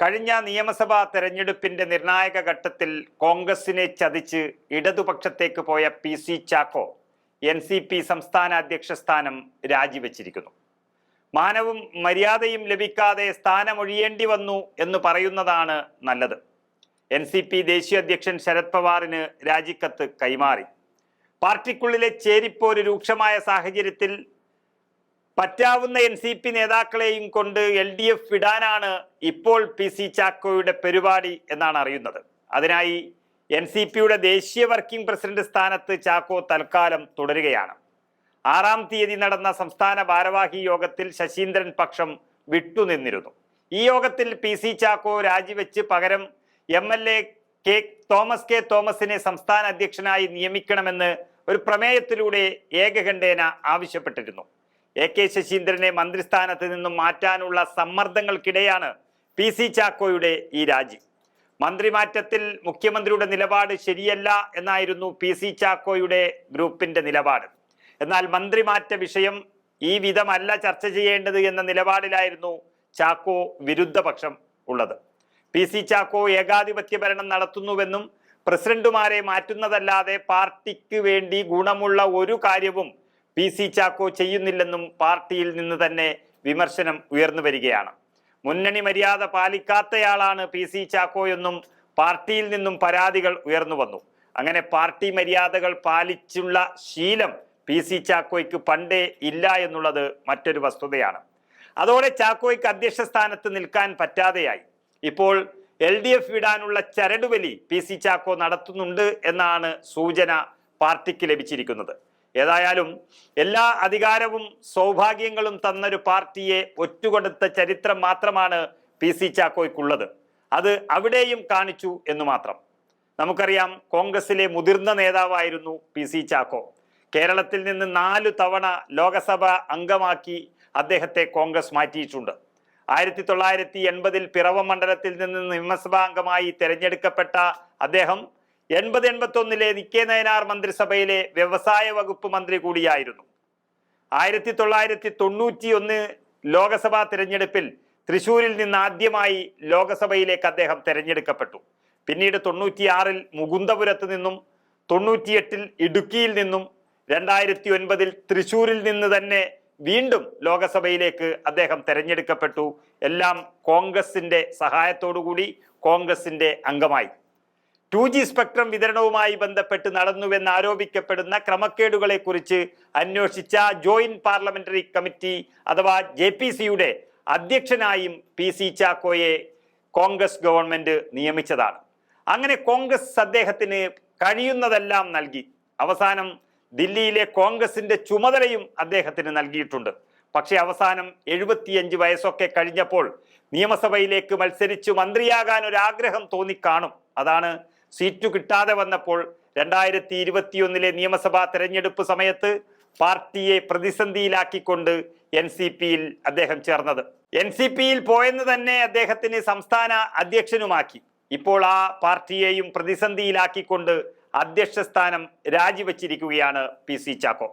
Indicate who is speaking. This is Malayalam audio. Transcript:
Speaker 1: കഴിഞ്ഞ നിയമസഭാ തെരഞ്ഞെടുപ്പിന്റെ നിർണായക ഘട്ടത്തിൽ കോൺഗ്രസിനെ ചതിച്ച് ഇടതുപക്ഷത്തേക്ക് പോയ PC ചാക്കോ NCP സംസ്ഥാന അധ്യക്ഷ സ്ഥാനം രാജിവെച്ചിരിക്കുന്നു. മാനവും മര്യാദയും ലഭിക്കാതെ സ്ഥാനമൊഴിയേണ്ടി വന്നു എന്ന് പറയുന്നതാണ് നല്ലത്. NCP ദേശീയ അധ്യക്ഷൻ ശരത് പവാറിന് രാജിക്കത്ത് കൈമാറി. പാർട്ടിക്കുള്ളിലെ ചേരിപ്പോര് രൂക്ഷമായ സാഹചര്യത്തിൽ പറ്റാവുന്ന NCP നേതാക്കളെയും കൊണ്ട് LDF വിടാനാണ് ഇപ്പോൾ PC ചാക്കോയുടെ പരിപാടി എന്നാണ് അറിയുന്നത്. അതിനായി NCPയുടെ ദേശീയ വർക്കിംഗ് പ്രസിഡന്റ് സ്ഥാനത്ത് ചാക്കോ തൽക്കാലം തുടരുകയാണ്. 6-ാം തീയതി നടന്ന സംസ്ഥാന ഭാരവാഹി യോഗത്തിൽ ശശീന്ദ്രൻ പക്ഷം വിട്ടുനിന്നിരുന്നു. ഈ യോഗത്തിൽ PC ചാക്കോ രാജിവെച്ച് പകരം MLA തോമസ് കെ തോമസിനെ സംസ്ഥാന അധ്യക്ഷനായി നിയമിക്കണമെന്ന് ഒരു പ്രമേയത്തിലൂടെ ഏകകണ്ഠേന ആവശ്യപ്പെട്ടിരുന്നു. AK ശശീന്ദ്രനെ മന്ത്രിസ്ഥാനത്ത് നിന്നും മാറ്റാനുള്ള സമ്മർദ്ദങ്ങൾക്കിടെയാണ് PC ചാക്കോയുടെ ഈ രാജി. മന്ത്രിമാറ്റത്തിൽ മുഖ്യമന്ത്രിയുടെ നിലപാട് ശരിയല്ല എന്നായിരുന്നു PC ചാക്കോയുടെ ഗ്രൂപ്പിന്റെ നിലപാട്. എന്നാൽ മന്ത്രിമാറ്റ വിഷയം ഈ വിധമല്ല ചർച്ച ചെയ്യേണ്ടത് എന്ന നിലപാടിലായിരുന്നു ചാക്കോ വിരുദ്ധപക്ഷം ഉള്ളത്. PC ചാക്കോ ഏകാധിപത്യ ഭരണം നടത്തുന്നുവെന്നും പ്രസിഡന്റുമാരെ മാറ്റുന്നതല്ലാതെ പാർട്ടിക്ക് വേണ്ടി ഗുണമുള്ള ഒരു കാര്യവും PC ചാക്കോ ചെയ്യുന്നില്ലെന്നും പാർട്ടിയിൽ നിന്ന് തന്നെ വിമർശനം ഉയർന്നു വരികയാണ്. മുന്നണി മര്യാദ പാലിക്കാത്തയാളാണ് PC ചാക്കോ എന്നും പാർട്ടിയിൽ നിന്നും പരാതികൾ ഉയർന്നു വന്നു. അങ്ങനെ പാർട്ടി മര്യാദകൾ പാലിച്ചുള്ള ശീലം PC ചാക്കോയ്ക്ക് പണ്ടേ ഇല്ല എന്നുള്ളത് മറ്റൊരു വസ്തുതയാണ്. അതോടെ ചാക്കോയ്ക്ക് അധ്യക്ഷ സ്ഥാനത്ത് നിൽക്കാൻ പറ്റാതെയായി. ഇപ്പോൾ LDF വിടാനുള്ള ചരടുവലി PC ചാക്കോ നടത്തുന്നുണ്ട് എന്നാണ് സൂചന പാർട്ടിക്ക് ലഭിച്ചിരിക്കുന്നത്. ഏതായാലും എല്ലാ അധികാരവും സൗഭാഗ്യങ്ങളും തന്നൊരു പാർട്ടിയെ ഒറ്റുകൊടുത്ത ചരിത്രം മാത്രമാണ് PC ചാക്കോയ്ക്കുള്ളത്. അത് അവിടെയും കാണിച്ചു എന്ന് മാത്രം. നമുക്കറിയാം, കോൺഗ്രസിലെ മുതിർന്ന നേതാവായിരുന്നു PC ചാക്കോ. കേരളത്തിൽ നിന്ന് 4 തവണ ലോകസഭ അംഗമാക്കി അദ്ദേഹത്തെ കോൺഗ്രസ് മാറ്റിയിട്ടുണ്ട്. 1980-ൽ പിറവം മണ്ഡലത്തിൽ നിന്ന് നിയമസഭാ അംഗമായി തെരഞ്ഞെടുക്കപ്പെട്ട അദ്ദേഹം 80-81 നിക്കേ നയനാർ മന്ത്രിസഭയിലെ വ്യവസായ വകുപ്പ് മന്ത്രി കൂടിയായിരുന്നു. 1991 ലോകസഭാ തെരഞ്ഞെടുപ്പിൽ തൃശൂരിൽ നിന്ന് ആദ്യമായി ലോകസഭയിലേക്ക് അദ്ദേഹം തെരഞ്ഞെടുക്കപ്പെട്ടു. പിന്നീട് 96-ൽ മുകുന്ദപുരത്ത് നിന്നും, 98-ൽ ഇടുക്കിയിൽ നിന്നും, 2009-ൽ തൃശൂരിൽ നിന്ന് തന്നെ വീണ്ടും ലോകസഭയിലേക്ക് അദ്ദേഹം തെരഞ്ഞെടുക്കപ്പെട്ടു. എല്ലാം കോൺഗ്രസിന്റെ സഹായത്തോടുകൂടി കോൺഗ്രസിന്റെ അംഗമായി. 2G സ്പെക്ട്രം വിതരണവുമായി ബന്ധപ്പെട്ട് നടന്നുവെന്ന് ആരോപിക്കപ്പെടുന്ന ക്രമക്കേടുകളെ കുറിച്ച് അന്വേഷിച്ച ജോയിന്റ് പാർലമെന്ററി കമ്മിറ്റി അഥവാ JPCയുടെ അധ്യക്ഷനായും PC ചാക്കോയെ കോൺഗ്രസ് ഗവൺമെന്റ് നിയമിച്ചതാണ്. അങ്ങനെ കോൺഗ്രസ് അദ്ദേഹത്തിന് കഴിയുന്നതെല്ലാം നൽകി. അവസാനം ദില്ലിയിലെ കോൺഗ്രസിന്റെ ചുമതലയും അദ്ദേഹത്തിന് നൽകിയിട്ടുണ്ട്. പക്ഷേ അവസാനം 75 വയസ്സൊക്കെ കഴിഞ്ഞപ്പോൾ നിയമസഭയിലേക്ക് മത്സരിച്ച് മന്ത്രിയാകാൻ ഒരു ആഗ്രഹം തോന്നിക്കാണും. അതാണ് സീറ്റ് കിട്ടാതെ വന്നപ്പോൾ 2021 നിയമസഭാ തെരഞ്ഞെടുപ്പ് സമയത്ത് പാർട്ടിയെ പ്രതിസന്ധിയിലാക്കിക്കൊണ്ട് NCPയിൽ അദ്ദേഹം ചേർന്നത്. NCPയിൽ പോയെന്ന് തന്നെ അദ്ദേഹത്തിന് സംസ്ഥാന അധ്യക്ഷനുമാക്കി. ഇപ്പോൾ ആ പാർട്ടിയെയും പ്രതിസന്ധിയിലാക്കിക്കൊണ്ട് അധ്യക്ഷ സ്ഥാനം രാജിവെച്ചിരിക്കുകയാണ് PC ചാക്കോ.